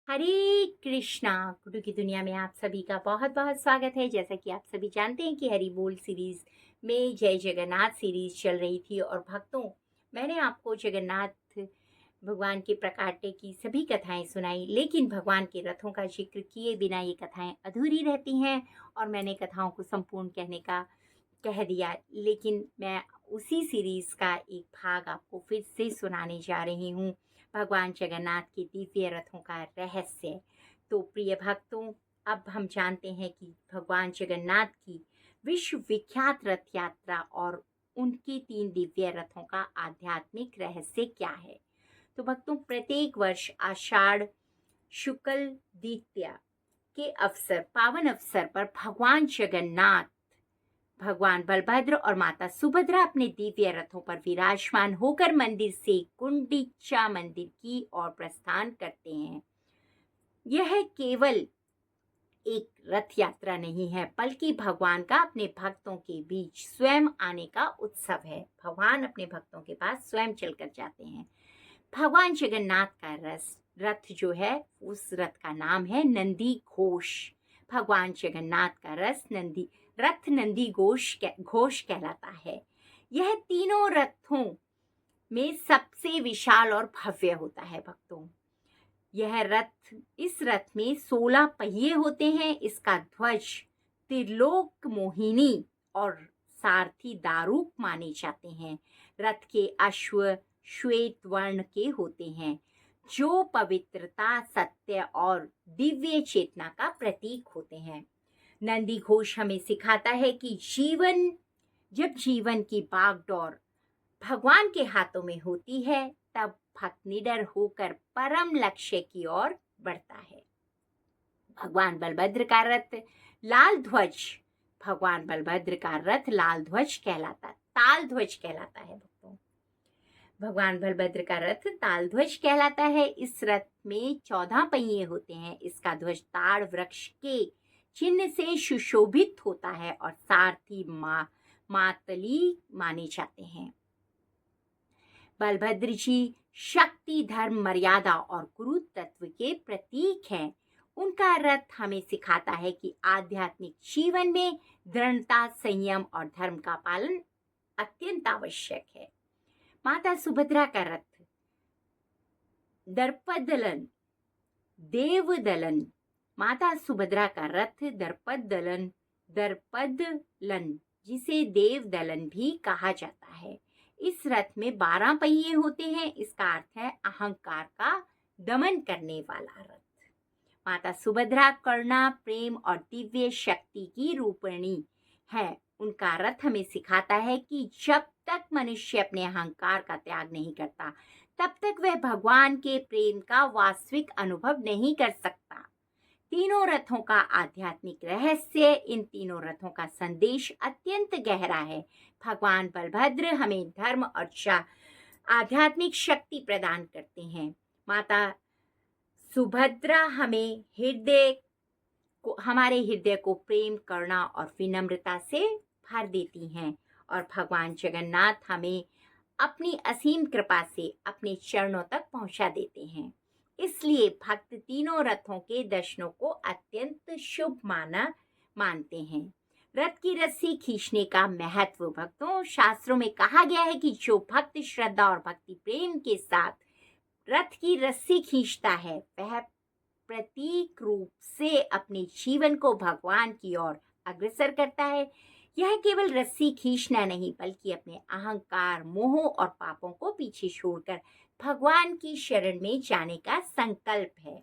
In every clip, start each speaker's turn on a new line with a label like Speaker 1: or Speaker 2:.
Speaker 1: हरे कृष्णा। गुरु की दुनिया में आप सभी का बहुत बहुत स्वागत है। जैसा कि आप सभी जानते हैं कि हरि बोल सीरीज में जय जगन्नाथ सीरीज चल रही थी और भक्तों, मैंने आपको जगन्नाथ भगवान के प्रकाट्य की सभी कथाएं सुनाई, लेकिन भगवान के रथों का जिक्र किए बिना ये कथाएं अधूरी रहती हैं और मैंने कथाओं को संपूर्ण कहने का कह दिया। लेकिन मैं उसी सीरीज का एक भाग आपको फिर से सुनाने जा रही हूँ, भगवान जगन्नाथ के दिव्य रथों का रहस्य। तो प्रिय भक्तों, अब हम जानते हैं कि भगवान जगन्नाथ की विश्व विख्यात रथ यात्रा और उनके 3 दिव्य रथों का आध्यात्मिक रहस्य क्या है। तो भक्तों, प्रत्येक वर्ष आषाढ़ शुक्ल द्वितीया के अवसर पावन अवसर पर भगवान जगन्नाथ, भगवान बलभद्र और माता सुभद्रा अपने दिव्य रथों पर विराजमान होकर मंदिर से गुंडीचा मंदिर की ओर प्रस्थान करते हैं। यह केवल एक रथ यात्रा नहीं है, बल्कि भगवान का अपने भक्तों के बीच स्वयं आने का उत्सव है। भगवान अपने भक्तों के पास स्वयं चलकर जाते हैं। भगवान जगन्नाथ का रथ जो है, उस रथ का नाम है नंदी घोष। भगवान जगन्नाथ का रथ नंदी घोष कहलाता है। यह तीनों रथों में सबसे विशाल और भव्य होता है। भक्तों, इस रथ में 16 पहिए होते हैं। इसका ध्वज त्रिलोक मोहिनी और सारथी दारूक माने जाते हैं। रथ के अश्व श्वेत वर्ण के होते हैं, जो पवित्रता, सत्य और दिव्य चेतना का प्रतीक होते हैं। नंदी घोष हमें सिखाता है कि जब जीवन की बागडोर भगवान के हाथों में होती है, तब भक्त निडर होकर परम लक्ष्य की ओर बढ़ता है। भगवान बलभद्र का रथ लाल ध्वज भगवान बलभद्र का रथ ताल ध्वज कहलाता है। भक्तों, भगवान बलभद्र का रथ ताल ध्वज कहलाता है। इस रथ में 14 पहिए होते हैं। इसका ध्वज ताड़ वृक्ष के चिन्ह से सुशोभित होता है और सारथी मातली माने जाते हैं। बलभद्र जी शक्ति, धर्म, मर्यादा और गुरु तत्व के प्रतीक हैं। उनका रथ हमें सिखाता है कि आध्यात्मिक जीवन में दृढ़ता, संयम और धर्म का पालन अत्यंत आवश्यक है। माता सुभद्रा का रथ दर्पदलन देवदलन माता सुभद्रा का रथ दर्पदलन जिसे देवदलन भी कहा जाता है। इस रथ में 12 पहिए होते हैं। इसका अर्थ है अहंकार का दमन करने वाला रथ। माता सुभद्रा करुणा, प्रेम और दिव्य शक्ति की रूपिणी है। उनका रथ हमें सिखाता है कि जब तक मनुष्य अपने अहंकार का त्याग नहीं करता, तब तक वह भगवान के प्रेम का वास्तविक अनुभव नहीं कर सकता। तीनों रथों का आध्यात्मिक रहस्य, इन तीनों रथों का संदेश अत्यंत गहरा है। भगवान बलभद्र हमें धर्म और आध्यात्मिक शक्ति प्रदान करते हैं। माता सुभद्रा हमारे हृदय को प्रेम, करुणा और विनम्रता से भर देती हैं और भगवान जगन्नाथ हमें अपनी असीम कृपा से अपने चरणों तक पहुंचा देते हैं। इसलिए भक्त तीनों रथों के दर्शनों को अत्यंत शुभ मानते हैं। रथ की रस्सी खींचने का महत्व। भक्तों, शास्त्रों में कहा गया है कि जो भक्त श्रद्धा और भक्ति प्रेम के साथ रथ की रस्सी खींचता है, वह प्रतीक रूप से अपने जीवन को भगवान की ओर अग्रसर करता है। यह केवल रस्सी खींचना नहीं, बल्कि अपने अहंकार, मोह और पापों को पीछे छोड़कर भगवान की शरण में जाने का संकल्प है।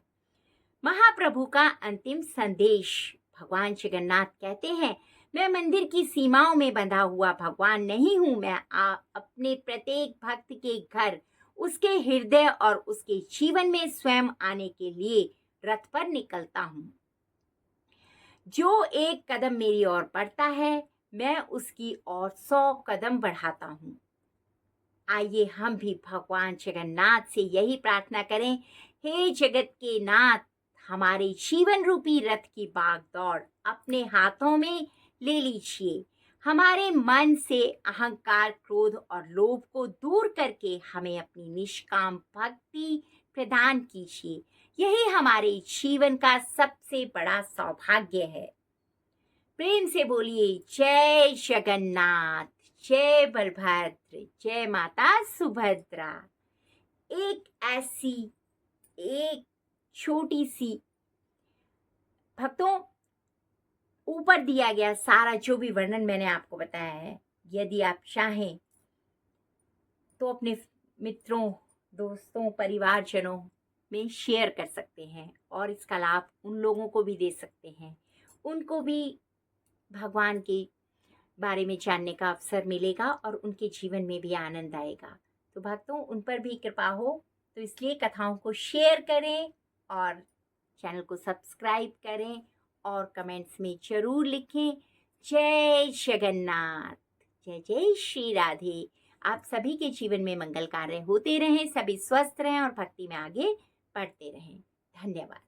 Speaker 1: महाप्रभु का अंतिम संदेश। भगवान जगन्नाथ कहते हैं, मैं मंदिर की सीमाओं में बंधा हुआ भगवान नहीं हूँ। मैं अपने प्रत्येक भक्त के घर, उसके हृदय और उसके जीवन में स्वयं आने के लिए रथ पर निकलता हूँ। जो एक कदम मेरी ओर बढ़ता है, मैं उसकी ओर 100 कदम बढ़ाता हूँ। आइए हम भी भगवान जगन्नाथ से यही प्रार्थना करें, हे जगत के नाथ, हमारे जीवन रूपी रथ की भागदौड़ अपने हाथों में ले लीजिए। हमारे मन से अहंकार, क्रोध और लोभ को दूर करके हमें अपनी निष्काम भक्ति प्रदान कीजिए। यही हमारे जीवन का सबसे बड़ा सौभाग्य है। प्रेम से बोलिए जय जगन्नाथ, जय बलभद्र, जय माता सुभद्रा। एक ऐसी एक छोटी सी भक्तों, ऊपर दिया गया सारा जो भी वर्णन मैंने आपको बताया है, यदि आप चाहें तो अपने मित्रों, दोस्तों, परिवारजनों में शेयर कर सकते हैं और इसका लाभ उन लोगों को भी दे सकते हैं। उनको भी भगवान के बारे में जानने का अवसर मिलेगा और उनके जीवन में भी आनंद आएगा। तो भक्तों, उन पर भी कृपा हो, तो इसलिए कथाओं को शेयर करें और चैनल को सब्सक्राइब करें और कमेंट्स में ज़रूर लिखें जय जगन्नाथ, जय जय श्री राधे। आप सभी के जीवन में मंगल कार्य होते रहें, सभी स्वस्थ रहें और भक्ति में आगे बढ़ते रहें। धन्यवाद।